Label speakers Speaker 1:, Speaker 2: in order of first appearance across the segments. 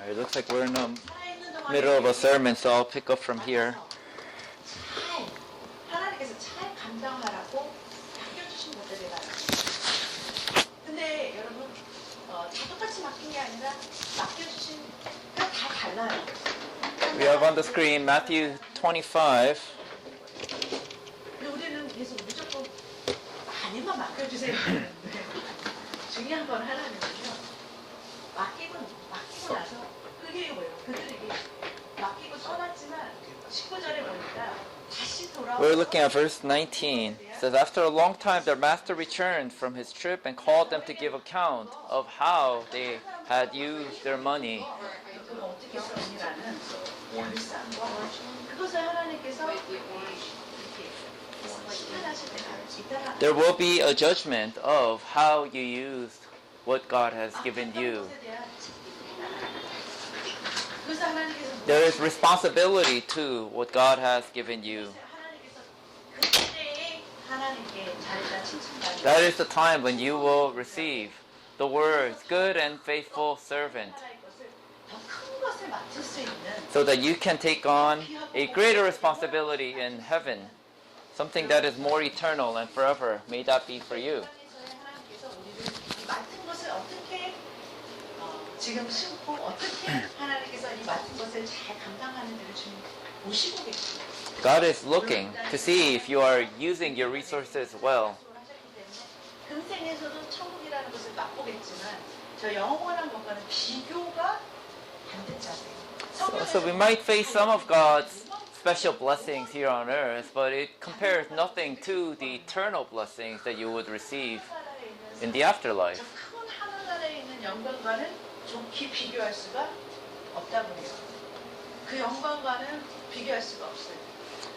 Speaker 1: It looks like we're in the middle of a sermon, so I'll pick up from here.
Speaker 2: 하나님께서 잘 감당하라고 맡겨주신 것들이라요. 근데 여러분 다 똑같이 맡긴 게 아니라 맡겨주신 다 달라요.
Speaker 1: We have on the screen Matthew 25.
Speaker 2: 근데 우리는 계속 무조건 많이만 맡겨주세요. 중요한 건 하나님은요. 맡기고 나서 그게 뭐예요? 그들에게 맡기고 떠났지만 19절에 보니까 다시 돌아와.
Speaker 1: We're looking at verse 19. It says, after a long time, their master returned from his trip and called them to give account of how they had used their money.
Speaker 2: 어떻게 썼니라는 불쌍과 그것을 하나님께서 심판하실 때가
Speaker 1: There will be a judgment of how you used what God has given you.
Speaker 2: 그래서 하나님께서
Speaker 1: There is responsibility to what God has given you.
Speaker 2: 하나님께서 그때에 하나님께 잘했다 칭찬받는
Speaker 1: That is the time when you will receive the words, good and faithful servant,
Speaker 2: 더큰 것을 맡을 수 있는
Speaker 1: so that you can take on a greater responsibility in heaven, something that is more eternal and forever. May that be for you.
Speaker 2: 하나님께서 우리를 이 맡은 것을 어떻게 지금 심고 어떻게 하나님께서 이 맡은 것을 잘 감당하는지를 주님 보시고 계십니다.
Speaker 1: God is looking to see if you are using your resources well.
Speaker 2: 금생에서도 천국이라는 것을 맛보겠지만 저 영원한 것과는 비교가 안 되지 않아요.
Speaker 1: So we might face some of God's special blessings here on earth, but it compares nothing to the eternal blessings that you would receive in the afterlife.
Speaker 2: 큰 하늘나라에 있는 영광과는 좋게 비교할 수가 없다고 해요. 그 영광과는 비교할 수가 없어요.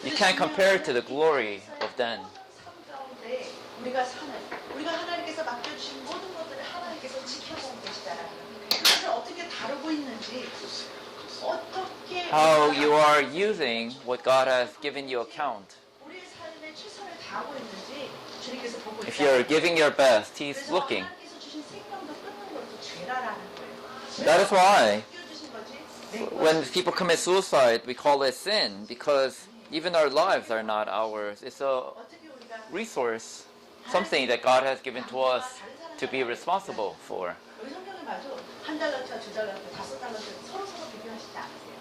Speaker 1: You can't compare it to the glory of then.
Speaker 2: 삶 가운데 우리가 하나님께서 맡겨주신 모든 것들을 하나님께서 지켜보고 계시다라는 그것을 어떻게 다루고 있는지 어떻게
Speaker 1: How you are using what God has given you account.
Speaker 2: 우리의 삶에 최선을 다하고 있는지 주님께서 보고 있다.
Speaker 1: If you're giving your best, He's
Speaker 2: 그래서
Speaker 1: looking.
Speaker 2: 하나님께서 주신 생명도 끊는 것도 죄라라는 거예요.
Speaker 1: That is why
Speaker 2: 맡겨주신 거지.
Speaker 1: when people commit suicide, we call it sin, because even our lives are not ours. It's a
Speaker 2: 어떻게 우리가
Speaker 1: resource, something that God has given to us to be responsible for.
Speaker 2: 여기 성경에 봐도 한 달란트와 두 달란트, 다섯 달란트 서로 비교하시지 않으세요.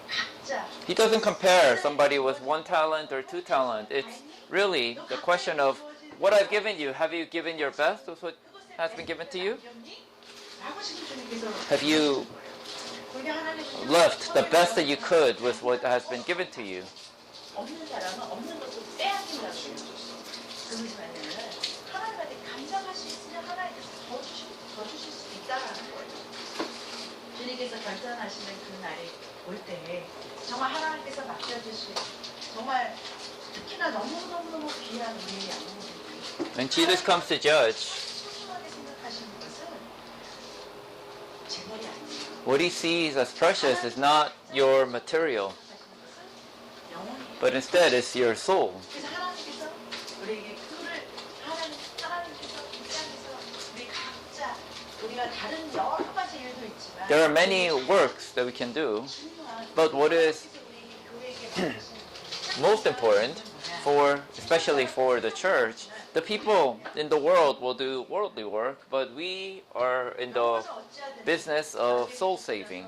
Speaker 2: 각자
Speaker 1: He doesn't compare somebody with 1 talent or 2 talent. It's really the question of what I've given you. Have you given your best with what has been given to you?
Speaker 2: 라고 지금 주님께서
Speaker 1: Have you
Speaker 2: 우리 하나님은
Speaker 1: left the best that you could with what has been given to you?
Speaker 2: 없는 사람은 없는 것도 빼앗긴다고 해요. 그러지 말면은 하나님한테 감당할 수 있으면 하나님께서 더 주실 수 있다라는 거예요. 주님께서 결단하시는 그 날이 올 때 정말 하나님께서 맡겨주신 정말 특히나 너무너무 귀한 우리의 양모들이
Speaker 1: When Jesus comes to judge,
Speaker 2: 소중하게 생각하시는 것은 재물이 아니에요.
Speaker 1: what He sees as precious is not your material,
Speaker 2: 영혼이에요.
Speaker 1: but instead it's your soul.
Speaker 2: 그래서 하나님께서 우리에게 그를 하나님께서 이 땅에서 우리 각자 우리가 다른 여러 가지 일도 있지만
Speaker 1: There are many works that we can do,
Speaker 2: 중요한
Speaker 1: but what is
Speaker 2: 우리 교회에게
Speaker 1: most important for, especially for the church, the people in the world will do worldly work, but we are in the business of soul saving.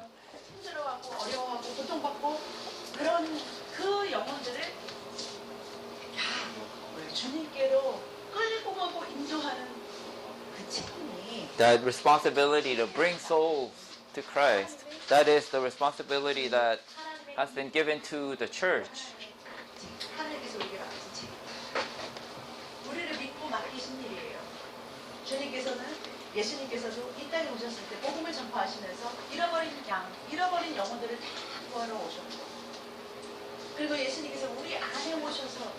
Speaker 2: 힘들어하고 어려워하고 고통받고 그런 그 영혼들을 주님께로 끌고 가고 인도하는 그 책임이
Speaker 1: That responsibility to bring souls to Christ, that is the responsibility that has been given to the church.
Speaker 2: 하나님께서 우리에게 맡긴 책임. 우리를 믿고 맡기신 일이에요. 주님께서는 예수님께서도 이 땅에 오셨을 때 복음을 전파하시면서 잃어버린 양, 잃어버린 영혼들을 다 구하러 오셨고 그리고 예수님께서 우리 안에 오셔서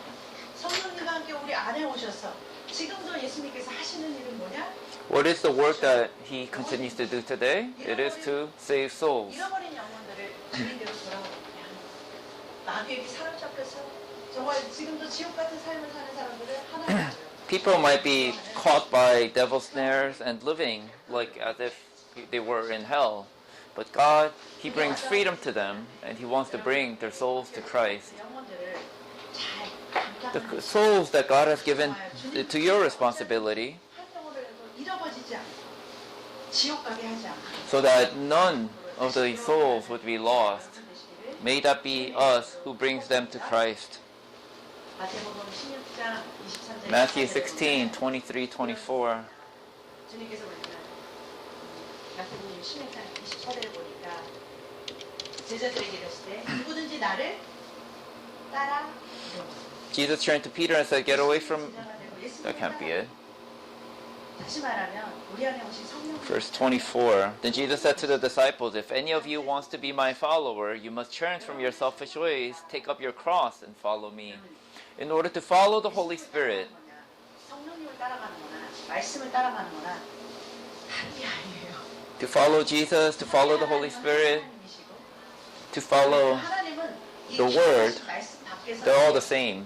Speaker 2: 성령님과 함께 우리 안에 오셔서 지금도 예수님께서 하시는 일은 뭐냐?
Speaker 1: What is the work that He continues to do today? It is to save souls.
Speaker 2: 잃어버린 영혼들을 주님께로 돌아오느냐 마귀에게 사로잡혀서 정말 지금도 지옥 같은 삶을 사는 사람들을 하나님
Speaker 1: People might be caught by devil snares and living like as if they were in hell. But God, He brings freedom to them, and He wants to bring their souls to Christ.
Speaker 2: 영혼들을 잘
Speaker 1: The
Speaker 2: 감당하는
Speaker 1: souls that God has given to your responsibility,
Speaker 2: 한 영혼을 잃어버리지 않고 지옥 가게 하지 않고
Speaker 1: so that none of the souls would be lost. May that be us who brings them to Christ.
Speaker 2: 마태복음 16장 23절
Speaker 1: Matthew 16, 23, 24.
Speaker 2: 주님께서 보니까 마태복음 16장 24절을 보니까 제자들에게 이르시되 누구든지 나를 따라
Speaker 1: Jesus turned to Peter and said, "Get away from..." That can't be it.
Speaker 2: 다시 말하면 우리 안에 오신 성령
Speaker 1: Verse 24. Then Jesus said to the disciples, "If any of you wants to be my follower, you must turn from your selfish ways, take up your cross, and follow me." In order to follow the Holy Spirit,
Speaker 2: 성령님을 따라가는 거나 말씀을 따라가는 거나 다른 게 아니에요.
Speaker 1: to follow Jesus, to follow the Holy Spirit, to follow the Word, they're all the same.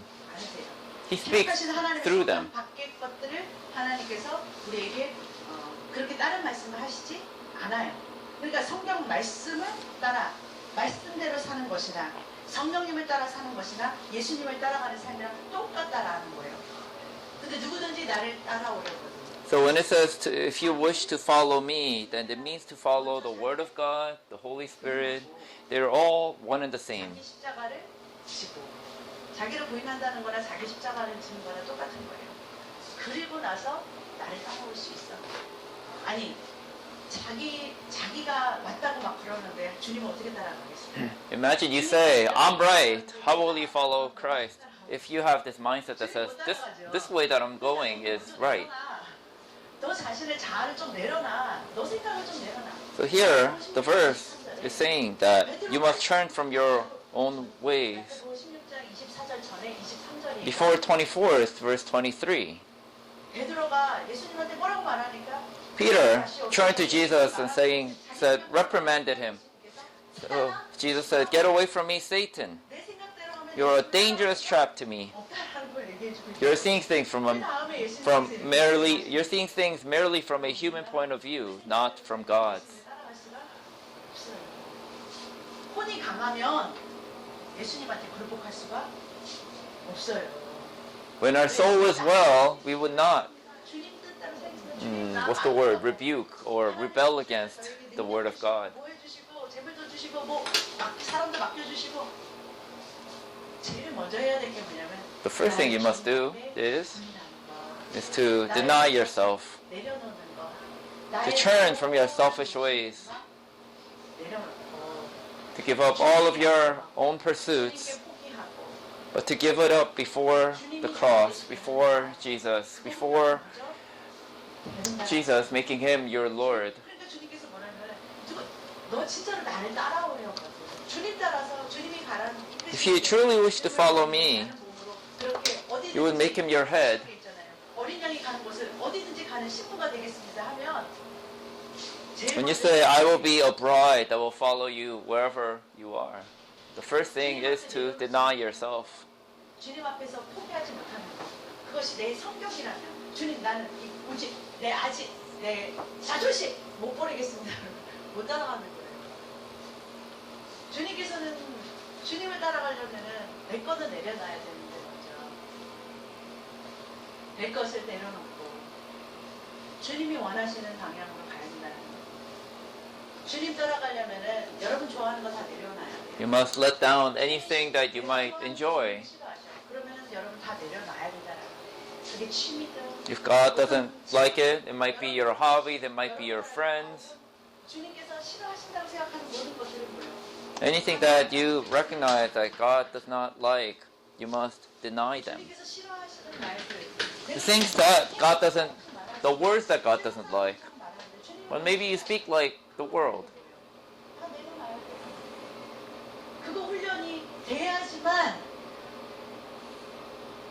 Speaker 1: He speaks through them.
Speaker 2: 밖의 것들을 하나님께서 우리에게 그렇게 다른 말씀을 하시지 않아요. 그러니까 성경 말씀을 따라 말씀대로 사는 것이나 성령님을 따라 사는 것이나 예수님을 따라가는 삶이랑 똑같다라는 거예요. 근데 누구든지 나를 따라오려고.
Speaker 1: So when it says, if you wish to follow me, then it means to follow the Word of God, the Holy Spirit. They're all one and the same.
Speaker 2: 자기 십자가를 지고 자기를 부인한다는 거나 자기 십자가를 지는 거나 똑같은 거예요. 그리고 나서 나를 따라올 수 있어. 아니 자기가 맞다고 막 그러는데 주님은 어떻게 따라가겠어요?
Speaker 1: Imagine you say, "I'm right. How will you follow Christ?" If you have this mindset that says, this way that I'm going is right.
Speaker 2: 너 자신의 자아를 좀 내려놔. 너 생각을 좀 내려놔.
Speaker 1: So here, the verse is saying that you must turn from your own ways.
Speaker 2: 16장 24절 전에 23절이
Speaker 1: Before 24 is verse 23.
Speaker 2: 베드로가 예수님한테 뭐라고 말하니까
Speaker 1: Peter turned to Jesus and said, reprimanded him. So Jesus said, "Get away from me, Satan.
Speaker 2: 내 생각대로 하면
Speaker 1: You're a dangerous trap to me.
Speaker 2: 없다라는 걸 얘기해주고
Speaker 1: You're seeing things you're seeing things merely from a human point of view, not from God's."
Speaker 2: 따라갈 수가 없어요. 혼이 강하면 예수님한테 굴복할 수가 없어요.
Speaker 1: When our soul is well, we would not,
Speaker 2: 주님 뜻대로 살겠습니다. 주님 나
Speaker 1: what's the word, rebuke or rebel against the word of God.
Speaker 2: 뭐 해주시고 재물도 주시고 뭐 사람도 맡겨주시고 제일 먼저 해야 될 게 뭐냐면
Speaker 1: The first thing you must do is to deny yourself,
Speaker 2: 내려놓는 거.
Speaker 1: to turn from your selfish ways,
Speaker 2: 내려놓고
Speaker 1: to give up all of your own pursuits,
Speaker 2: 주님께 포기하고
Speaker 1: but to give it up before the cross, before Jesus, before Jesus, making Him your Lord.
Speaker 2: 그러니까 주님께서 뭐냐면 너 진짜로 나를 따라오려고 주님 따라서 주님이 가라는
Speaker 1: If you truly wish to follow me, you would make Him your head.
Speaker 2: 어린 양이 가는 곳을 어디든지 가는 신부가 되겠습니다 하면
Speaker 1: When you say, "I will be a bride that will follow you wherever you are," the first thing is to deny yourself.
Speaker 2: 주님 앞에서 포기하지 못하는 것. 그것이 내 성격이라면 주님 나는 이 고집, 내 아집, 내 자존심 못 버리겠습니다. 못 따라가는 거예요. 주님께서는 주님을 따라가려면은 내 것은 내려놔야 되는데 먼저 내 것을 내려놓고 주님이 원하시는 방향으로 가야 된다는 거예요. 주님 따라가려면은 여러분 좋아하는 거 다 내려놔야 돼요.
Speaker 1: You must let down anything that you might enjoy.
Speaker 2: 그러면은 여러분 다 내려놔야 된다는 거예요. 그게 취미든
Speaker 1: If God doesn't like it, it might be your hobbies, it might be your friends.
Speaker 2: 주님께서 싫어하신다고 생각하는 모든 것들은 뭐예요?
Speaker 1: Anything that you recognize that God does not like, you must deny them.
Speaker 2: 주님께서 싫어하시는 말들
Speaker 1: The things that God doesn't, the words that God doesn't like. Well, maybe you speak like the world.
Speaker 2: 다 내려놔야 돼요. 그거 훈련이 돼야지만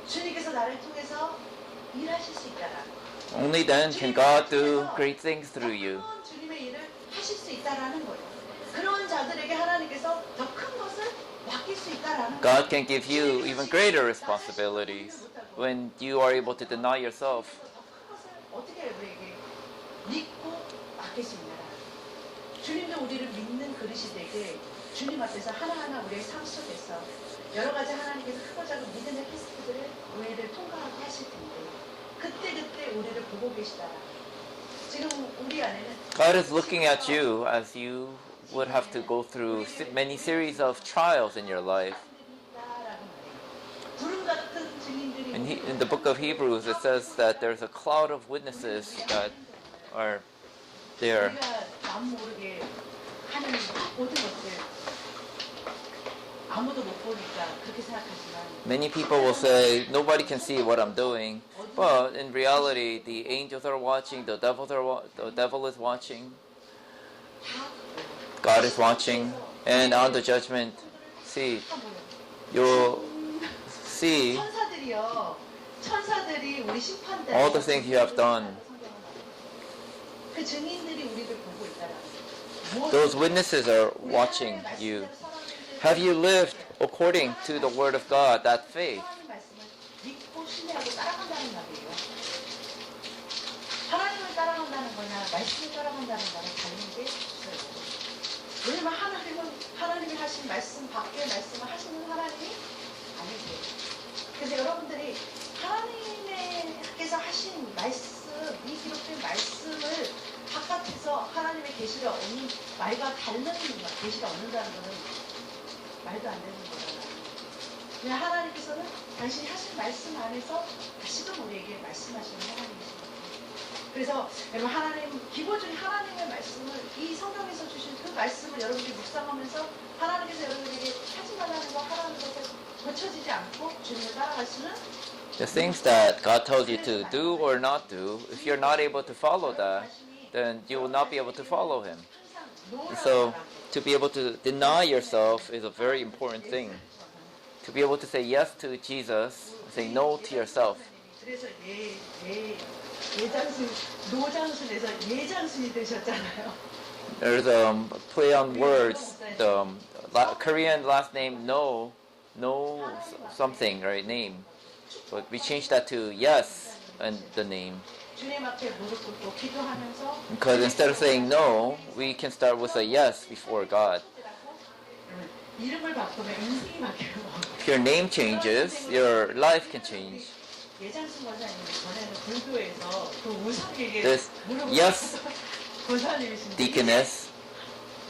Speaker 2: 주님께서 나를 통해서 일하실 수 있다라는 거예요.
Speaker 1: Only then can God do great things through you.
Speaker 2: 더 큰 주님의 일을 하실 수 있다라는 거예요. 그런 자들에게 하나님께서 더 큰 것을 맡길 수 있다라는 거예요.
Speaker 1: God can give you even greater responsibilities when you are able to deny yourself.
Speaker 2: 더 큰 것을 어떻게 우리에게 믿고 맡길 수 있냐라는 거예요. 주님도 우리를 믿는 그릇이 되게 주님 앞에서 하나하나 우리의 삶 속에서 여러 가지 하나님께서 크고 작은 믿음의 테스트들을 우리를 통과하게 하실 텐데 그때 우리를 보고 계시다라. 지금 우리 안에는
Speaker 1: God is looking at you as you would have to go through many series of trials in your life.
Speaker 2: 구름 같은 증인들이
Speaker 1: In the book of Hebrews, it says that there's a cloud of witnesses that are there.
Speaker 2: 우리가 남 모르게 하는 모든 것들 아무도 못 보니까 그렇게 생각하지만
Speaker 1: Many people will say, nobody can see what I'm doing. But in reality, the angels are watching, the devil is watching, God is watching, and on the judgment seat, you'll see
Speaker 2: 천사들이 우리 심판대
Speaker 1: all the things you have done.
Speaker 2: 그 증인들이 우리를 보고 있다라는
Speaker 1: Those witnesses are watching you. Have you lived according to the word of God, that faith?
Speaker 2: 하나님 말씀을 믿고 신뢰하고 따라간다는 말이에요. 하나님을 따라간다는 거냐 말씀을 따라간다는 거냐 다른 게 있어요. 왜냐면 하나님이 하신 말씀 밖에 말씀을 하시는 하나님이 아니세요. 그래서 여러분들이 하나님께서 하신 말씀, 이 기록된 말씀을 바깥에서 하나님의 계시를 얻는 말과 다른 계시를 얻는다는 것은 말도 안 되는 거잖아요. 그냥 하나님께서는 당신이 하신 말씀 안에서 다시금 우리에게 말씀하시는 하나님이십니다. 그래서 여러분 하나님 기본적인 하나님의 말씀을 이 성경에서 주신 그 말씀을 여러분들이 묵상하면서 하나님께서 여러분에게 하지 말라는 거 하라는 것을 거쳐지지 않고 주님을 따라갈 수는
Speaker 1: The things that God tells you to do or not do, if you're not able to follow that, then you will not be able to follow Him. And so, to be able to deny yourself is a very important thing. To be able to say yes to Jesus, say no to yourself.
Speaker 2: 그래서 노장순에서 예장순이 되셨잖아요.
Speaker 1: There's a play on words. The Korean last name no something, right? Name. But we changed that to yes and the name.
Speaker 2: 주님 앞에 무릎 꿇고 기도하면서
Speaker 1: Because instead of saying no, we can start with a yes before God.
Speaker 2: 이름을 바꾸면 인생이 바뀌고
Speaker 1: If your name changes, your life can change.
Speaker 2: 예장순 권사님은 전에는 불교에서 그 우상에게
Speaker 1: This
Speaker 2: 무릎을
Speaker 1: yes
Speaker 2: 권사님이신데
Speaker 1: deaconess.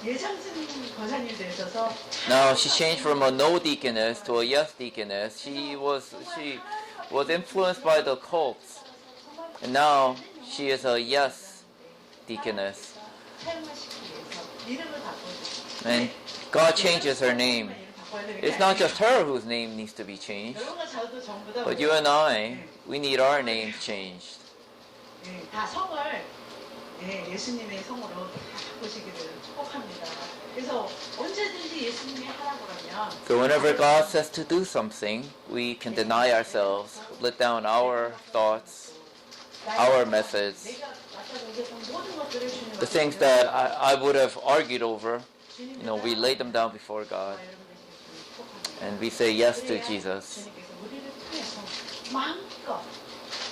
Speaker 2: 예장순 권사님이 되셔서
Speaker 1: Now she changed from a no deaconess to a yes deaconess. She was influenced by the cults, and now she is a yes deaconess.
Speaker 2: 사용하시기 위해서 이름을 바꿔주시고
Speaker 1: And God changes her name. It's not just her whose name needs to be changed,
Speaker 2: 여러분과 저도 전부 다
Speaker 1: but you and I, we need our names changed.
Speaker 2: 다 성을 예수님의 성으로 다 바꾸시기를 축복합니다. 그래서 언제든지 예수님이 하라고 그러면
Speaker 1: So whenever God says to do something, we can deny ourselves, let down our thoughts, our methods,
Speaker 2: 내가 아까 얘기했던 모든 것들을 주님
Speaker 1: the things that I would have argued over. We lay them down before God and we say yes to Jesus.
Speaker 2: 주님께서 우리를 통해서 마음껏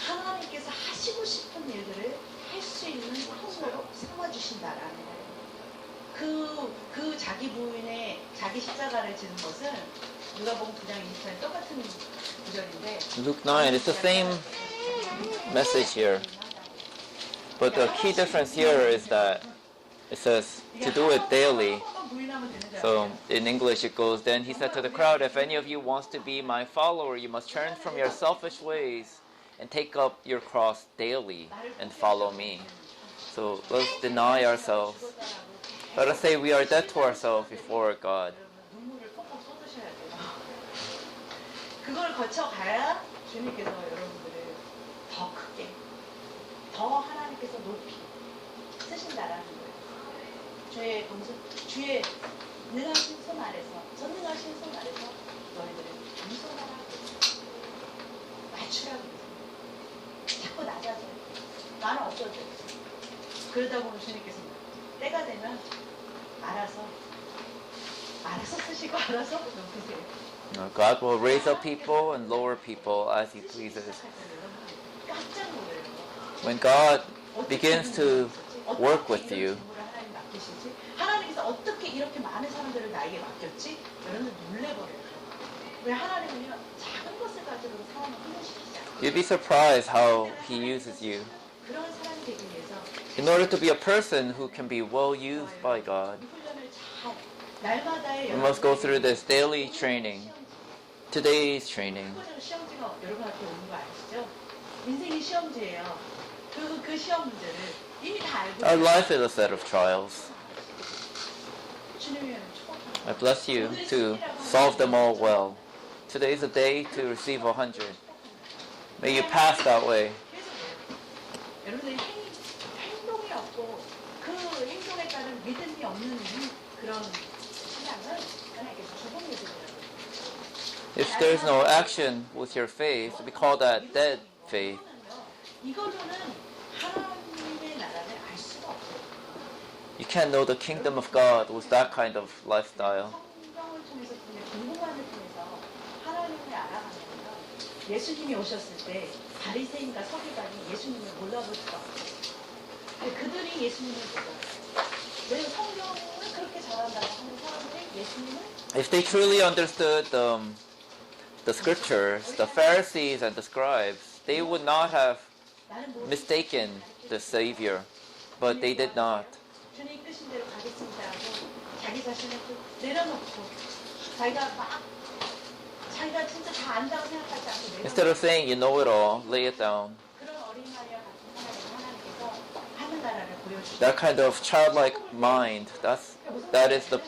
Speaker 2: 하나님께서 하시고 싶은 일들을 할 수 있는 통로로 삼아주신다라는 거예요. 그 자기 부인의 자기 십자가를 지는 것은 누가복음 9장 24절 똑같은 구절인데
Speaker 1: Luke 9, it's the same message here. But the key difference here is that it says to do it daily. So in English it goes, then he said to the crowd, if any of you wants to be my follower, you must turn from your selfish ways and take up your cross daily and follow me. So let's deny ourselves. Let us say we are dead to ourselves before God.
Speaker 2: 눈물을 kokkok쏟으셔야 돼요. 그걸 거쳐가야 주님께서 여러분들을 더 크게, 더 하나님께서 높이 쓰신다라는 거예요. 주의 능하신 손 아래서, 전능하신 손 아래서 너희들을 겸손하라고 낮추라고 그랬어요. 자꾸 낮아져요. 나는 없어져요. 그러다 보면 주님께서 때가 되면 알아서 쓰시고 알아서 높이세요.
Speaker 1: God will raise up people and lower people as He pleases.
Speaker 2: 깜짝 놀라요.
Speaker 1: When God begins to work with you,
Speaker 2: 이렇게 많은 사람들을 나에게 맡겼지? 여러분들 놀래버려요. 왜 하나님은요 작은 것을 가지고 사람을 훈련시키지 않아요.
Speaker 1: You'd be surprised how He uses you.
Speaker 2: 그런 사람이 되기 위해서
Speaker 1: In order to be a person who can be well used by God,
Speaker 2: 이 훈련을 잘 날마다의
Speaker 1: we must go through this daily training, today's training.
Speaker 2: 시험지가 여러분 앞에 오는 거 아시죠? 인생이 시험지예요. 그 시험 문제를 이미 다 알고
Speaker 1: Our life is a set of trials.
Speaker 2: 주님이
Speaker 1: I bless you to solve them all well. Today is a day to receive 100. May you pass that way.
Speaker 2: 여러분들이 행동이 없고 그 행동에 따른 믿음이 없는 그런 신앙은 하나님께서 죽은 믿음이라고.
Speaker 1: If there's no action with your faith, we call that dead faith.
Speaker 2: 이걸로는 하나님의 나라를 알 수가 없어요.
Speaker 1: You can't know the kingdom of God with that kind of lifestyle.
Speaker 2: 성경을 통해서 궁금함을 통해서 하나님을 알아가면요. 예수님이 오셨을 때 바리새인과 서기관이 예수님을 몰라볼 수가 없어요. 근데 그들이 예수님을 몰라요. 왜 성경을 그렇게 잘한다고 하는 사람들이 예수님을
Speaker 1: If they truly understood the scriptures, the Pharisees and the scribes, they would not have
Speaker 2: 나는 모르겠다.
Speaker 1: mistaken the Savior, but they did not.
Speaker 2: 주님 뜻인 대로 가겠습니다 하고 자기 자신을 또 내려놓고 자기가 진짜 다 안다고 생각하지 않고
Speaker 1: Instead of saying, you know it all, lay it down.
Speaker 2: 그런 어린 마리아 같은 하나님께서 하늘 나라를 보여주시고
Speaker 1: That kind of childlike mind, that is the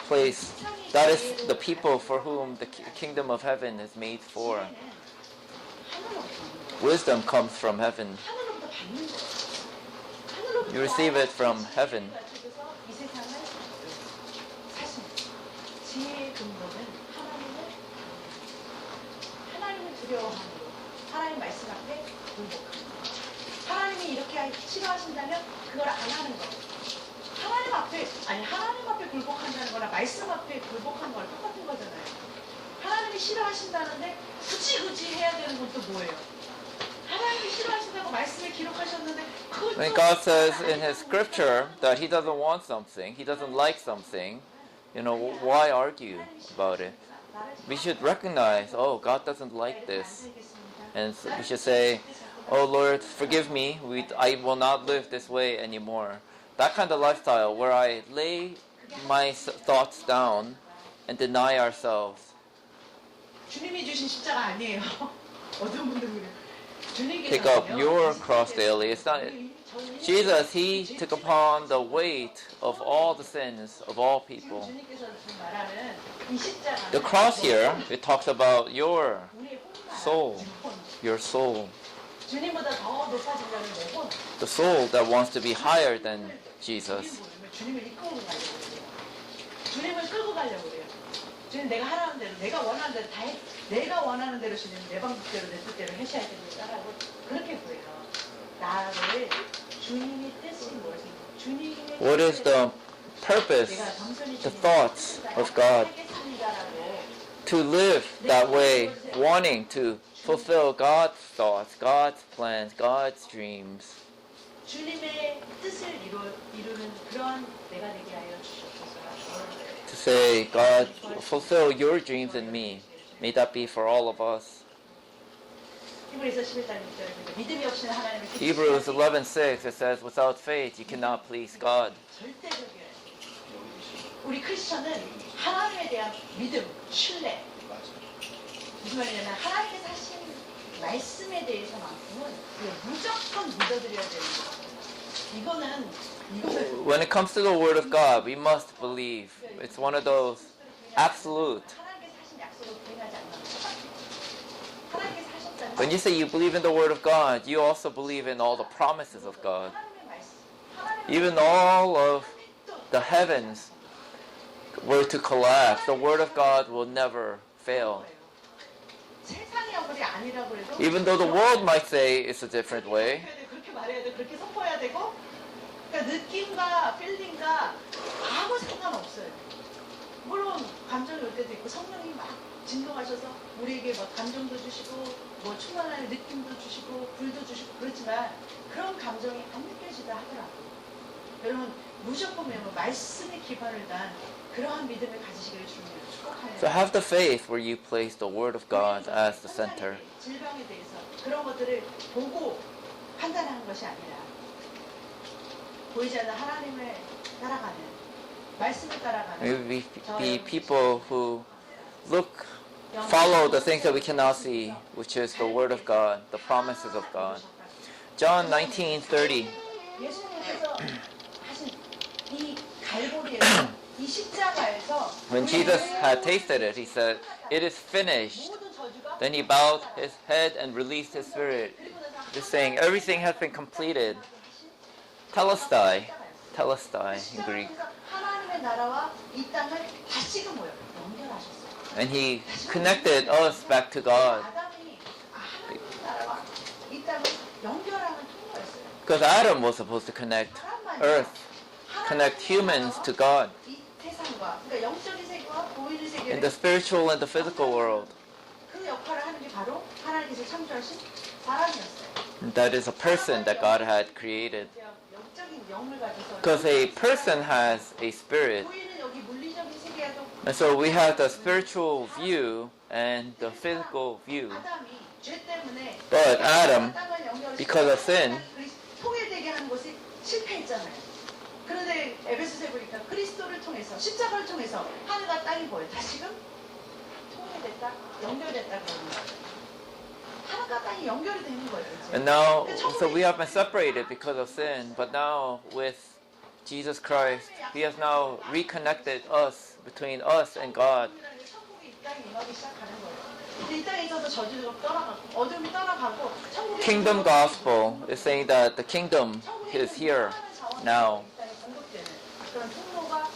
Speaker 1: place, that is the people for whom the kingdom of heaven is made for. Wisdom comes from heaven.
Speaker 2: 하늘로부터 받는 거예요.
Speaker 1: You receive it from heaven.
Speaker 2: 이 세상을 사십니다. 지혜의 근본은 하나님을 두려워함으로 하나님 말씀 앞에 굴복합니다. 하나님이 이렇게 싫어하신다면 그걸 안 하는 거. 하나님 앞에 굴복한다는 거나 말씀 앞에 굴복한 거랑 똑같은 거잖아요. 하나님이 싫어하신다는데 굳이 해야 되는 건 또 뭐예요? 하나님이 싫어하신다고 말씀에 기록하셨는데 그걸
Speaker 1: When
Speaker 2: 또
Speaker 1: God says
Speaker 2: 안
Speaker 1: in His
Speaker 2: 하는
Speaker 1: scripture that He doesn't want something, He doesn't like something, why argue about it? We should recognize, oh, God doesn't like this. And so we should say, oh Lord, forgive me, I will not live this way anymore. That kind of lifestyle where I lay my thoughts down and deny ourselves.
Speaker 2: 주님이 주신 십자가 아니에요. 어떤 분들은 그래요. 주님께서
Speaker 1: Pick up your cross daily. It's not Jesus. He took upon the weight of all the sins of all people.
Speaker 2: 주님께서 말하는 이 십자가
Speaker 1: The cross here, it talks about your
Speaker 2: 우리의
Speaker 1: soul, your soul,
Speaker 2: 주님보다 더 높아지려는 내 혼.
Speaker 1: the soul that wants to be higher than Jesus.
Speaker 2: 주님을 이끌고 가려고 그래요. 주님을 끌고 가려고 그래요. 주님 내가 하라는 대로, 내가 원하는 대로 다 해. 내가 원하는 대로 주님 내 방법대로 내 뜻대로 하셔야 되는 따라고 그렇게 보여요. 나를 주님의 뜻이 무엇인지, 주님의
Speaker 1: What is the purpose, the thoughts of God? To live that way, wanting to fulfill God's thoughts, God's plans, God's dreams.
Speaker 2: 주님의 뜻을 이루는 그런 내가 되게 하여 주시옵소서.
Speaker 1: To say, God, fulfill your dreams in me. May that be for all of us.
Speaker 2: 히브리서 11장 6절에 믿음이 없이는 하나님을
Speaker 1: Hebrews 11:6 it says, without faith you cannot please God.
Speaker 2: 절대적이에요. 우리 크리스천은 하나님에 대한 믿음, 신뢰. 무슨 말이냐면 하나님께서 하신 말씀에 대해서만큼은 무조건 믿어드려야 되는 거예요. 이거는
Speaker 1: When it comes to the Word of God, we must believe. It's one of those absolute.
Speaker 2: 하나님께서 하신 약속을 부인하지 않는 거예요. 하나님께서 하셨다면
Speaker 1: When you say you believe in the Word of God, you also believe in all the promises of God.
Speaker 2: 하나님의 말씀, 하나님의
Speaker 1: Even all of the heavens were to collapse, the Word of God will never fail.
Speaker 2: 세상의 어물이 아니라고 해도
Speaker 1: Even though the world might say it's a different way,
Speaker 2: 그렇게 말해야 돼, 그렇게 선포해야 되고, 그러니까 느낌과 필링과 아무 상관없어요. 물론 감정이 올 때도 있고 성령이 막 진동하셔서 우리에게 뭐 감정도 주시고 뭐 충만한 느낌도 주시고 불도 주시고 그렇지만 그런 감정이 안 느껴지다 하더라고요. 여러분 무조건 외우고 말씀에 기반을 단 그러한 믿음을 가지시기를 주님을 축복하네요.
Speaker 1: So have the faith where you place the Word of God as the center.
Speaker 2: 질병에 대해서 그런 것들을 보고 판단하는 것이 아니라 보이지 않는 하나님을 따라가는 말씀을 따라가는
Speaker 1: Maybe we be people who look, follow the things that we cannot see, which is the Word of God, the promises of God. John 19:30.
Speaker 2: 예수님께서 하신 이 갈보리에서 이 십자가에서
Speaker 1: When Jesus had tasted it, he said, "It is finished."
Speaker 2: 모든 저주가
Speaker 1: Then he bowed his head and released his spirit, just saying, "Everything has been completed." Telestai, telestai in Greek.
Speaker 2: 하나님의 나라와 이 땅을 다시금 뭐요? 연결하셨어요.
Speaker 1: And he connected us back to God.
Speaker 2: 아담이 하나님의 나라와 이 땅을 연결하는 통로였어요.
Speaker 1: Because Adam was supposed to connect earth, connect humans to God
Speaker 2: 이 세상과 그러니까 영적인 세계와 보이는
Speaker 1: in
Speaker 2: 세계를
Speaker 1: the spiritual and the physical world.
Speaker 2: 그 역할을 하는 게 바로 하나님께서 창조하신 사람이었어요.
Speaker 1: And that is a person that God had created.
Speaker 2: 영적인 영을 가져서
Speaker 1: Because a person has a spirit.
Speaker 2: 보이는 여기 물리적인 세계와도
Speaker 1: And so we have the spiritual view and the physical view.
Speaker 2: 아담이 죄 때문에
Speaker 1: But Adam,
Speaker 2: 땅을 연결시켜서
Speaker 1: because of sin,
Speaker 2: 통일되게 하는 것이 실패했잖아요. 그런데 에베소서에 보니까 그리스도를 통해서 십자가를 통해서 하늘과 땅이 보여 다시금 통일됐다, 연결됐다 그러는 거예요. 하늘과 땅이 연결이 되는 거예요. 이제.
Speaker 1: and now, so we have been separated because of sin, but now with Jesus Christ, He has now reconnected us, between us and God.
Speaker 2: 천국이 이 땅에 임하기 시작하는 거예요. 근데 이 땅에 있어서 저주가 떠나가고 어둠이 떠나가고 천국의
Speaker 1: Kingdom gospel is saying that the kingdom is here now.
Speaker 2: 이 땅에 공급되는 그런 통로가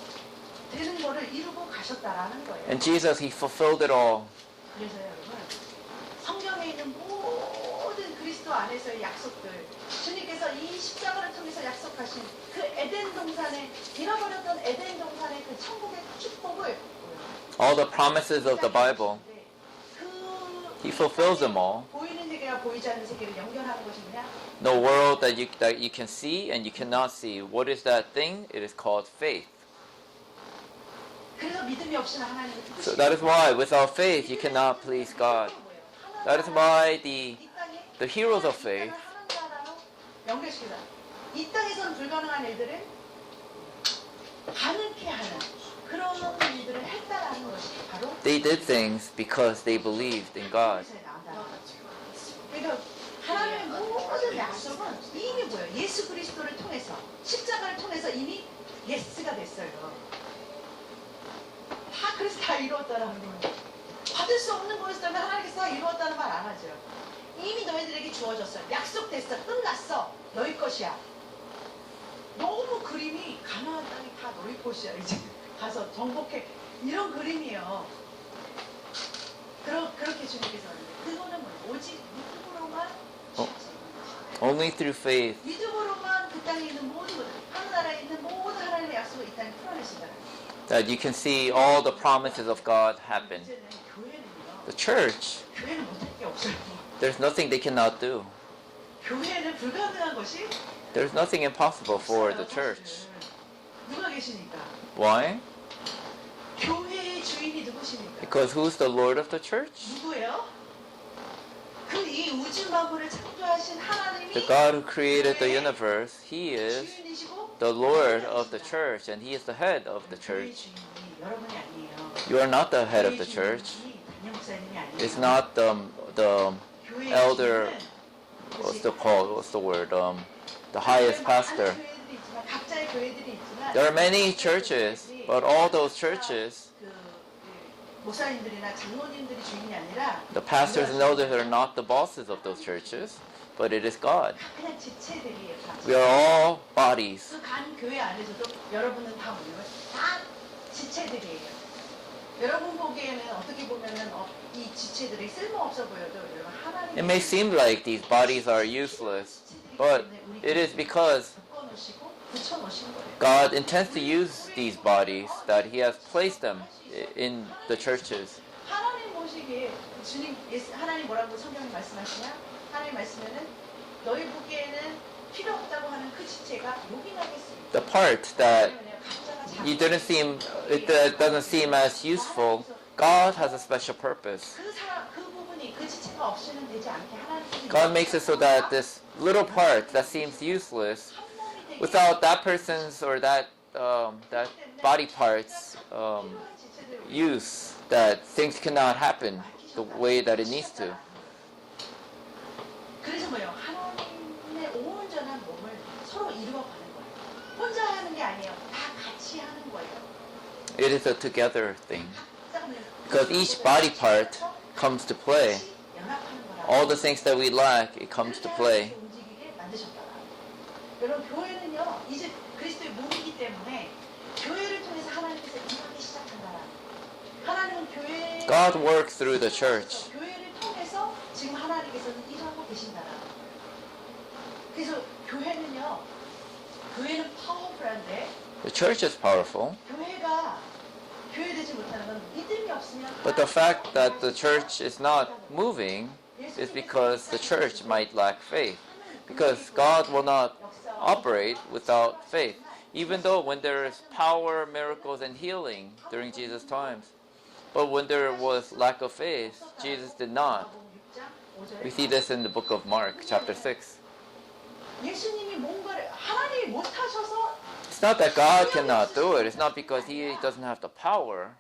Speaker 2: 되는 거를 이루고 가셨다라는 거예요.
Speaker 1: And Jesus, He fulfilled it all.
Speaker 2: 그래서요, 여러분, 성경에 있는 모든 그리스도 안에서의 약속들, 주님께서 이 십자가를 통해서 약속하신 그 에덴 동산의 잃어버렸던 에덴 동산의 그 천국의 축복을
Speaker 1: All the promises of the Bible,
Speaker 2: 그
Speaker 1: He fulfills them all.
Speaker 2: 보이는 세계와 보이지 않는 세계를 연결하는 것이 뭐냐?
Speaker 1: The world that you can see and you cannot see. What is that thing? It is called faith.
Speaker 2: 그래서 믿음이 없이는 하나님을
Speaker 1: So that is why without faith you cannot please God. That is why the heroes of faith,
Speaker 2: 연결시키다. 이 땅에서는 불가능한 일들을 가능케 하는 그런 일들을 했다라는 것이 바로
Speaker 1: they did things because they believed in God.
Speaker 2: 에서의 나온다는 거죠. 그러니까 하나님의 모든 약속은 이미 뭐예요? 예수 그리스도를 통해서 십자가를 통해서 이미 예스가 됐어요. 다 그래서 다 이루었다라는 거예요. 받을 수 없는 거였다면 하나님께서 다 이루었다는 말 안 하죠. 이미 너희들에게 주어졌어요. 약속됐어. 끝났어. 너희 것이야. 너무 그림이 가나안 땅이 다 너희 것이야. 이제 가서 정복해. 이런 그림이에요. 그렇게 주님께서 하는데 그거는 뭐 오직 믿음으로만
Speaker 1: Only through faith.
Speaker 2: 믿음으로만 그 땅에 있는 모든 것, 하늘나라에 있는 모든 하나님의 약속을 이 땅에 풀어내신다.
Speaker 1: That you can see all the promises of God happen.
Speaker 2: 이제는 교회는요.
Speaker 1: The church,
Speaker 2: 교회는 못할 게 없어요.
Speaker 1: there's nothing they cannot do.
Speaker 2: 교회는 불가능한 것이
Speaker 1: There's nothing impossible for the church.
Speaker 2: 누가 계시니까?
Speaker 1: Why?
Speaker 2: 교회의 주인이 누구십니까?
Speaker 1: Because who's the Lord of the church?
Speaker 2: 누구예요? 그 이 우주 만물을 창조하신 하나님이
Speaker 1: The God who created the universe, He is
Speaker 2: 주인이시고
Speaker 1: the Lord of the church, and He is the head of the
Speaker 2: 교회의
Speaker 1: church.
Speaker 2: 주인이 여러분이 아니에요.
Speaker 1: You are not the head of the
Speaker 2: 교회의
Speaker 1: church.
Speaker 2: 주인이 담임 목사님이 아니에요.
Speaker 1: It's not the
Speaker 2: 교회의
Speaker 1: elder.
Speaker 2: 주인은
Speaker 1: What's the called? What's the word? The highest pastor.
Speaker 2: 많은 교회들이 있지만 각자의 교회들이 있지만
Speaker 1: There are many churches, but all those churches,
Speaker 2: 그 목사님들이나 장로님들이 주인이 아니라
Speaker 1: the pastors and elders are not the bosses of those churches, but it is God.
Speaker 2: 그냥 지체들이에요. 다.
Speaker 1: We are all bodies.
Speaker 2: 그간 교회 안에서도 여러분은 다 뭐예요? 다 지체들이에요. 여러분 보기에는 어떻게 보면은 이 지체들이 쓸모없어 보여도 여러분 하나님
Speaker 1: It may seem like these bodies are useless, but it is because
Speaker 2: 묶어놓으시고 붙여놓으신 거예요.
Speaker 1: God intends to use these bodies, that He has placed them in the churches.
Speaker 2: 하나님 보시기에 주님 하나님 뭐라고 성경에 말씀하시냐? 하나님 말씀에는 너희 보기에는 필요 없다고 하는 그 지체가 요긴하겠습니다.
Speaker 1: The part that
Speaker 2: 각자가
Speaker 1: you didn't seem, doesn't seem as useful, God has a special purpose.
Speaker 2: 그 부분이 그 지체가 없이는 되지 않게 하나님께서
Speaker 1: God makes it so that this little part that seems useless, without that person's or that body part's use, that things cannot happen the way that it needs to.
Speaker 2: 그래서 뭐예요? 하나님의 온전한 몸을 서로 이루어가는 거예요. 혼자 하는 게 아니에요. 다 같이 하는 거예요.
Speaker 1: It is a together thing.
Speaker 2: 각자는
Speaker 1: Because each body part comes to play.
Speaker 2: 같이 연합하는 거라.
Speaker 1: All the things that we lack, it comes to play.
Speaker 2: 움직이게 만드셨다. 여러분 교회는요 이제 그리스도의 몸이기 때문에 교회를 통해서 하나님께서 일하기 시작한다. 하나님은 교회
Speaker 1: God works through the church.
Speaker 2: 교회를 통해서 지금 하나님께서는 일하고 계신다. 그래서 교회는 파워풀한데
Speaker 1: The church is powerful,
Speaker 2: 교회가 교회되지 못하는 건 믿음이 없으면
Speaker 1: but the fact that the church is not moving is because the church might lack faith. Because God will not operate without faith. Even though when there is power, miracles, and healing during Jesus' times. But when there was lack of faith, Jesus did not. We see this in the book of Mark, chapter 6.
Speaker 2: 예수님이 뭔가를 하나님이 못하셔서
Speaker 1: It's not that God cannot do it. It's not because He doesn't have the power.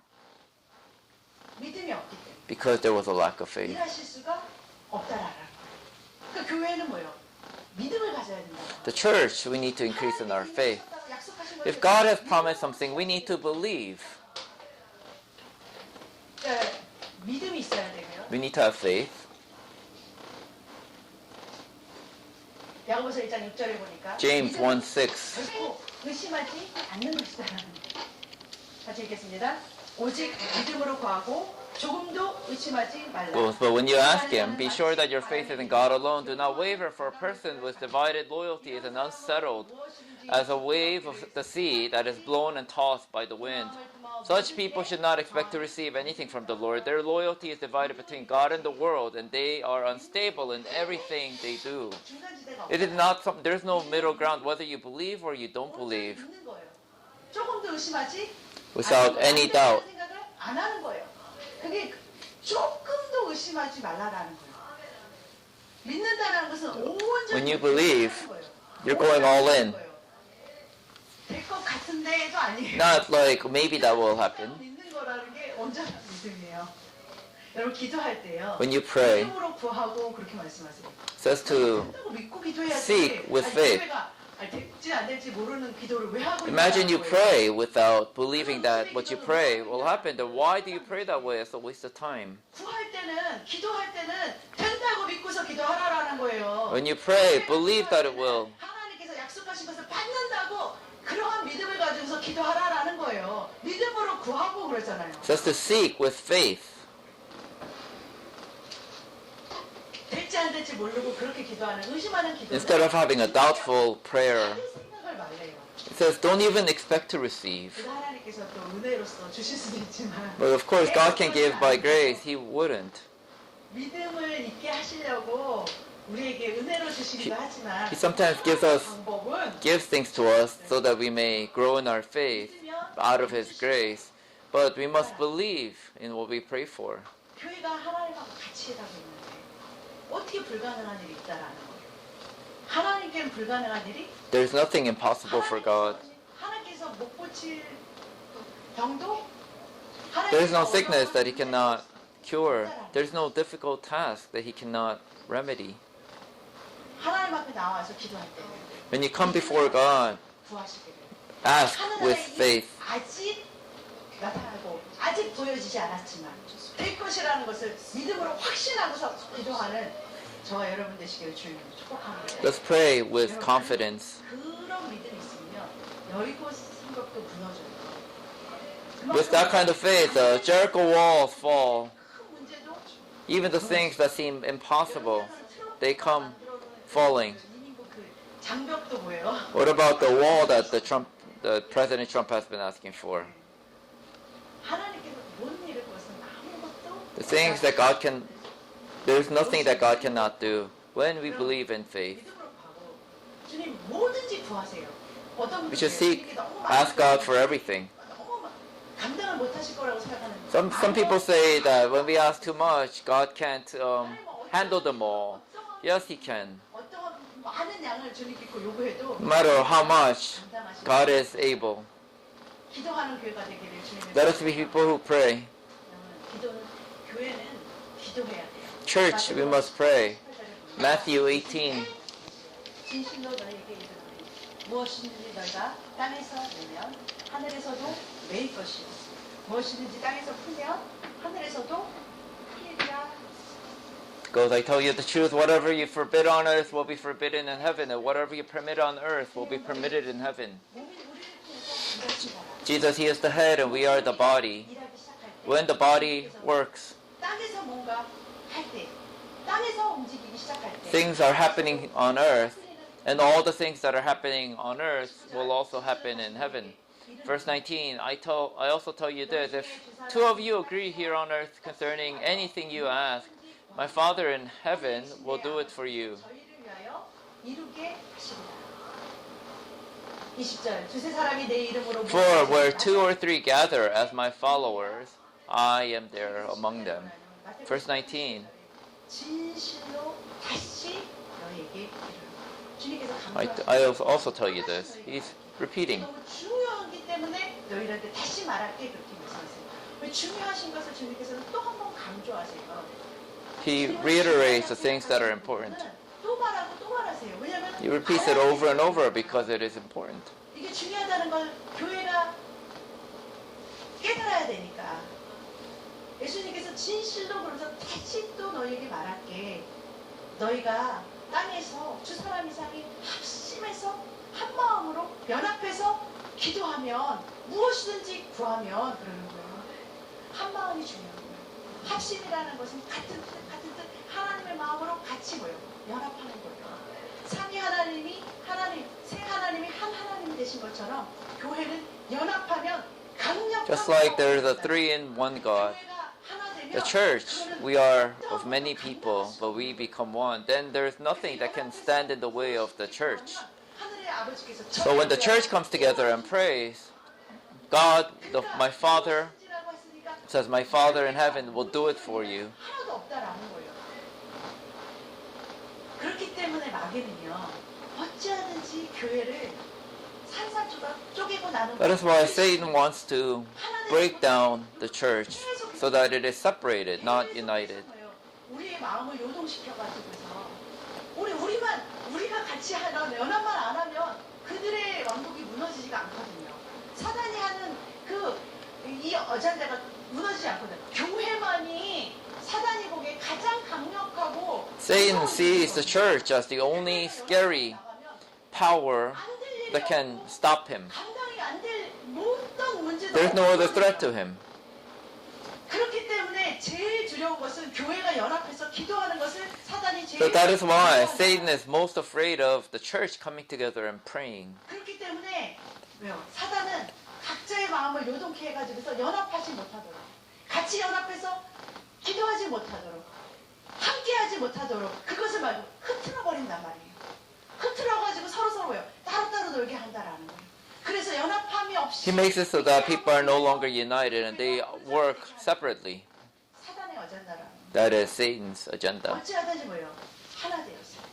Speaker 2: 믿음이 없기 때문에
Speaker 1: Because there was a lack of faith.
Speaker 2: 일하실 수가 없다라는 거예요. 그러니까 교회는 뭐예요? 믿음을 가져야 된다.
Speaker 1: The church, we need to increase in our faith. If God has promised something, we need to believe.
Speaker 2: 믿음이 있어야 되고요.
Speaker 1: We need to have faith.
Speaker 2: 야고보서 1장 6절에 보니까
Speaker 1: James 1:6.
Speaker 2: 결코 의심하지 않는 것이다. 같이 읽겠습니다. 오직 믿음으로 구하고 조금도 의심하지 말라.
Speaker 1: But when you ask Him, be sure that your faith is in God alone. Do not waver, for a person with divided loyalty is unsettled as a wave of the sea that is blown and tossed by the wind. Such people should not expect to receive anything from the Lord. Their loyalty is divided between God and the world, and they are unstable in everything they do. It is not there's no middle ground whether you believe or you don't believe.
Speaker 2: 조금도 의심하지
Speaker 1: Without any doubt.
Speaker 2: 생각을 안 하는 거예요. 그게 조금도 의심하지 말라라는 거예요. 믿는다는 것은 온전히
Speaker 1: When you believe,
Speaker 2: 하는 거예요.
Speaker 1: you're going all in.
Speaker 2: 될것 같은데도 아니에요.
Speaker 1: Not like maybe that will happen.
Speaker 2: 믿는 거라는 게 온전한 믿음이에요. 여러분 기도할 때요.
Speaker 1: When you pray,
Speaker 2: 믿음으로 구하고 그렇게 말씀하세요.
Speaker 1: it says to
Speaker 2: 믿고 기도해야지.
Speaker 1: seek with faith.
Speaker 2: 될지 안 될지 모르는 기도를 왜 하고
Speaker 1: Imagine you
Speaker 2: 있냐는 거예요.
Speaker 1: pray without believing that what you pray will happen. Then why do you pray that way? It's a waste of time.
Speaker 2: 구할 때는 기도할 때는 된다고 믿고서 기도하라라는 거예요.
Speaker 1: When you pray, believe that it will.
Speaker 2: 하나님께서 약속하신 것을 받는다고 그러한 믿음을 가지고서 기도하라라는 거예요. 믿음으로 구하고 그러잖아요.
Speaker 1: It says to seek with faith.
Speaker 2: 될지 안 될지 모르고 그렇게 기도하는 의심하는 기도는
Speaker 1: Instead of having a doubtful prayer,
Speaker 2: 생각을 말래요.
Speaker 1: it says don't even expect to receive.
Speaker 2: 그래서 하나님께서 또 은혜로서 주실 수도 있지만
Speaker 1: But of course, God can give by grace. He wouldn't.
Speaker 2: 믿음을 있게 하시려고 우리에게 은혜로 주시기도 하지만
Speaker 1: He sometimes gives us,
Speaker 2: 방법은
Speaker 1: gives things to us so that we may grow in our faith out of His grace. But we must believe in what we pray for.
Speaker 2: 교회가 하나님하고 같이 일하고 있는데 어떻게 불가능한 일이 있다라는 거예요. 하나님께는 불가능한 일이
Speaker 1: There's nothing impossible for God.
Speaker 2: 하나님께서 못 고칠 병도
Speaker 1: There's no sickness that He cannot cure. There's no difficult task that He cannot remedy.
Speaker 2: 하나님 앞에 나와서 기도할 때
Speaker 1: When you come before God,
Speaker 2: 구하시게 돼요.
Speaker 1: ask with
Speaker 2: 하늘의
Speaker 1: faith.
Speaker 2: 아직 나타나고 아직 보여지지 않았지만 될 것이라는 것을 믿음으로 확신하고서 기도하는 저와 여러분 되시기를 주님으로 축복합니다.
Speaker 1: Let's pray with confidence.
Speaker 2: 그런 믿음이 있으면 여리고 성벽도 무너져요.
Speaker 1: With that kind of faith, the Jericho walls fall.
Speaker 2: 큰 문제도
Speaker 1: Even the things that seem impossible, they come falling.
Speaker 2: 그 장벽도 뭐예요?
Speaker 1: What about the wall that the President Trump has been asking for?
Speaker 2: 하나님께서 못 이룰 것은 아무것도
Speaker 1: The things that God there's nothing that God cannot do when we believe in faith.
Speaker 2: 믿음으로 가고 주님 뭐든지 구하세요. 어떤
Speaker 1: We
Speaker 2: 분들은
Speaker 1: should seek,
Speaker 2: 주님께 너무
Speaker 1: ask God for everything.
Speaker 2: 너무 감당을 못하실 거라고 생각하는
Speaker 1: Some people say that when we ask too much, God can't handle them all. Yes, He can.
Speaker 2: 어떠한 많은 양을 주님께 요구해도
Speaker 1: No matter how much,
Speaker 2: 감당하시는
Speaker 1: God is able.
Speaker 2: 기도하는 교회가 되기를 주님의
Speaker 1: Let us be people who pray.
Speaker 2: 기도는 교회는 기도해야 돼요.
Speaker 1: Church, we must pray. Matthew 18.
Speaker 2: 진실로 너희에게 이르노니 무엇이든지 너희가 땅에서 내면 하늘에서도 내일 것이요 무엇이든지 땅에서 풀면 하늘에서도 풀리리라.
Speaker 1: Because I tell you the truth, whatever you forbid on earth will be forbidden in heaven, and whatever you permit on earth will be permitted in heaven.
Speaker 2: 몸이 우리를 통해서 일하시고
Speaker 1: Jesus, He is the head and we are the body.
Speaker 2: 일하기 시작할 때
Speaker 1: When the body works,
Speaker 2: 땅에서 뭔가 할 때, 땅에서 움직이기 시작할 때
Speaker 1: things are happening on earth, and all the things that are happening on earth will also happen in heaven. Verse 19, I also tell you this, if two of you agree here on earth concerning anything you ask, my Father in heaven will do it for you.
Speaker 2: 저희를 위하여 이루게 하시리라. 20절 두세 사람이 내 이름으로
Speaker 1: For where two or three gather as my followers, I am there among them. Verse 19,
Speaker 2: 진실로 다시 너에게 이르노니. 주님께서
Speaker 1: I also tell you this. He's repeating.
Speaker 2: 너무 중요하기 때문에 너희들한테 다시 말할게 그렇게 말씀하세요. 왜 중요하신 것을 주님께서는 또 한 번 강조하세요.
Speaker 1: He reiterates the things that are important.
Speaker 2: 또 말하고 또 말하세요. 왜냐하면
Speaker 1: He repeats it over and over because it is important.
Speaker 2: 이게 중요하다는 걸 교회가 깨달아야 되니까. 예수님께서 진실로 그러면서 다시 또 너희에게 말할게. 너희가 땅에서 두 사람 이상이 합심해서 한 마음으로 연합해서 기도하면 무엇이든지 구하면 그러는 거예요. 한 마음이 중요한 거예요. 합심이라는 것은 같은 뜻, 하나님의 마음으로 같이 모여 연합하는 거예요. 삼위 하나님이 세 하나님이 한 하나님 되신 것처럼 교회는 연합하면 강력한
Speaker 1: Just like there is a three in one God.
Speaker 2: 교회가 하나 되면
Speaker 1: The church, we are of many people, but we become one. Then there is nothing that can stand in the way of the church.
Speaker 2: 하늘의 아버지께서
Speaker 1: So when the church comes together and prays, God, my Father, says, my Father in heaven will do it for you.
Speaker 2: 하나도 없다라는 거예요. 그렇기 때문에 마귀는요 어찌하든지 교회를 산산조각 쪼개고 나누고
Speaker 1: That is why Satan wants to break down the church so that it is separated, not united.
Speaker 2: 우리의 마음을 요동시켜가지고서 우리가 같이 하면 연합만 안 하면 그들의 왕국이 무너지지가 않거든요. 사단이 하는 이 어잔다가 무너지지 않거든요. 교회만이 사단이 보기에 가장 강력하고
Speaker 1: Satan sees the church as the only scary power that can stop him.
Speaker 2: 감당이 안 될 모든 문제도
Speaker 1: There's no other threat to him.
Speaker 2: 그렇기 때문에 제일 두려운 것은 교회가 연합해서 기도하는 것을 사단이 제일
Speaker 1: So that is why
Speaker 2: 두려워한다.
Speaker 1: Satan is most afraid of the church coming together and praying.
Speaker 2: 그렇기 때문에 왜요? 사단은 각자의 마음을 요동케 해가지고서 연합하지 못하도록 같이 연합해서 기도하지 못하도록 함께하지 못하도록 그것을 말고 흐트러 버린단 말이에요. 흐트러가지고 서로 뭐요? 따로따로 놀게 한다라는 거예요. 그래서 연합함이 없이
Speaker 1: He makes it so that people are no longer united and they work separately.
Speaker 2: 사단의 어젠다라는 거예요.
Speaker 1: That is Satan's agenda.
Speaker 2: 어찌하든지 뭐요? 하나 되었어요.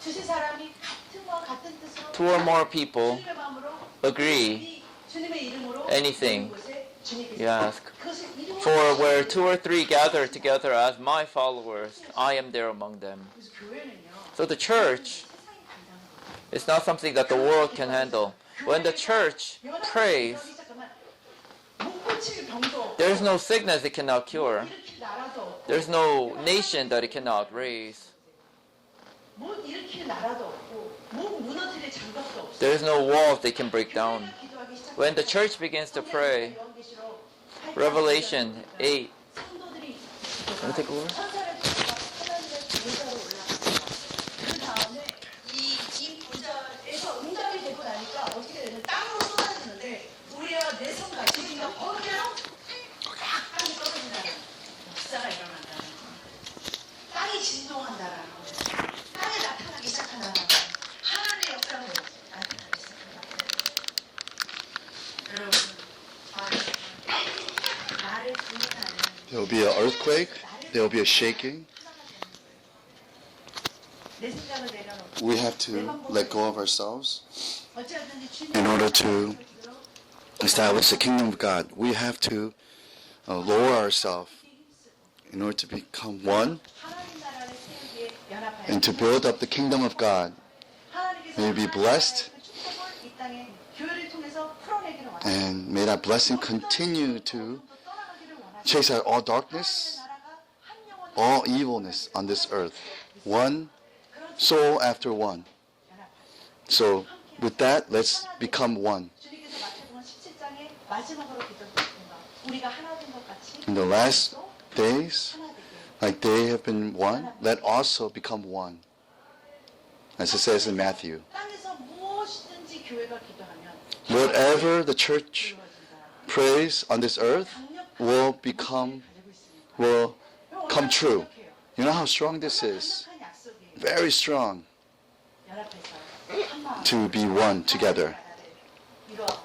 Speaker 2: 두세 사람이 같은 마음 같은 뜻으로
Speaker 1: Two or more people
Speaker 2: 주님의 마음으로
Speaker 1: agree
Speaker 2: 주님의 이름으로
Speaker 1: anything
Speaker 2: 모든 곳에 주님께서
Speaker 1: you ask.
Speaker 2: 그것을 이루어
Speaker 1: For where two or three gather together as my followers, I am there among them.
Speaker 2: 그래서 교회는요.
Speaker 1: So the church
Speaker 2: 세상이 감당하는 거예요.
Speaker 1: is not something that the world can handle. When the church prays,
Speaker 2: 못 고칠 병도
Speaker 1: there is no sickness it cannot cure.
Speaker 2: 일으킬 나라도 없고
Speaker 1: There is no nation that it cannot raise.
Speaker 2: 못 일으킬 나라도 없고 못 무너뜨릴 장벽도 없어.
Speaker 1: There is no walls they can break down. When the church begins to pray, Revelation 8.
Speaker 2: 성도들이
Speaker 1: Wanna take over?
Speaker 2: 천사를 통해서 하나님의 보좌로 올라갔어요. 그 다음에 이 보좌에서 응답이 되고 나니까 어떻게 되냐 땅으로 쏟아지는데 우리와 내 손과 지금과 번개로 땅이 떨어진다는 역사가 일어난다는 거예요. 땅이 진동한다라는 거예요. 땅에 나타나기 시작.
Speaker 3: There will be an earthquake. There will be a shaking.
Speaker 2: 내 생각을 내려놓고
Speaker 3: We have to let go of ourselves
Speaker 2: 어찌하든지
Speaker 3: in order to
Speaker 2: 주님을
Speaker 3: establish the kingdom of God. We have to lower ourselves in order to become one
Speaker 2: 하나님 나라를 세우기에 연합하여
Speaker 3: and to build up the kingdom of God.
Speaker 2: 하나님께서
Speaker 3: May we be blessed
Speaker 2: 그 축복을 이 땅에 교회를 통해서 풀어내기를 원하시고
Speaker 3: and may that blessing continue to chase out all darkness, all evilness on this earth. One soul after one. So with that, let's become one.
Speaker 2: 주님께서 마태복음 17장에 마지막으로 기도하셨습니다. 우리가 하나 된 것 같이
Speaker 3: In the last days,
Speaker 2: 하나 되게
Speaker 3: like they have been one, let also become one. As it says in Matthew.
Speaker 2: 땅에서 무엇이든지 교회가 기도하면
Speaker 3: Whatever the church
Speaker 2: 이루어진다.
Speaker 3: prays on this earth will become, will come true. You know how strong this is?
Speaker 2: 강력한 약속이에요.
Speaker 3: Very strong
Speaker 2: 연합해서 한 마음
Speaker 3: to be one together.
Speaker 2: 이루어가는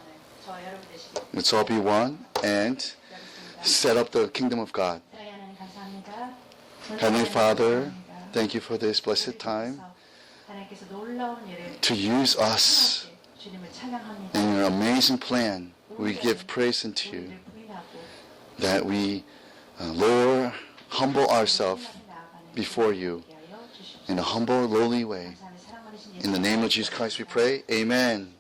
Speaker 2: 저 여러분 되시길
Speaker 3: Let's all be one and
Speaker 2: 바라겠습니다.
Speaker 3: set up the kingdom of God.
Speaker 2: 사랑의 하나님 감사합니다.
Speaker 3: Heavenly Father,
Speaker 2: 감사합니다.
Speaker 3: thank you for this blessed time
Speaker 2: 하나님께서 놀라운 일을
Speaker 3: to use us
Speaker 2: 주님을 찬양합니다.
Speaker 3: in your amazing plan. We give praise unto you
Speaker 2: 우리를 부인하고
Speaker 3: that we lower, humble ourselves before you in a humble, lowly way. In the name of Jesus Christ we pray. Amen.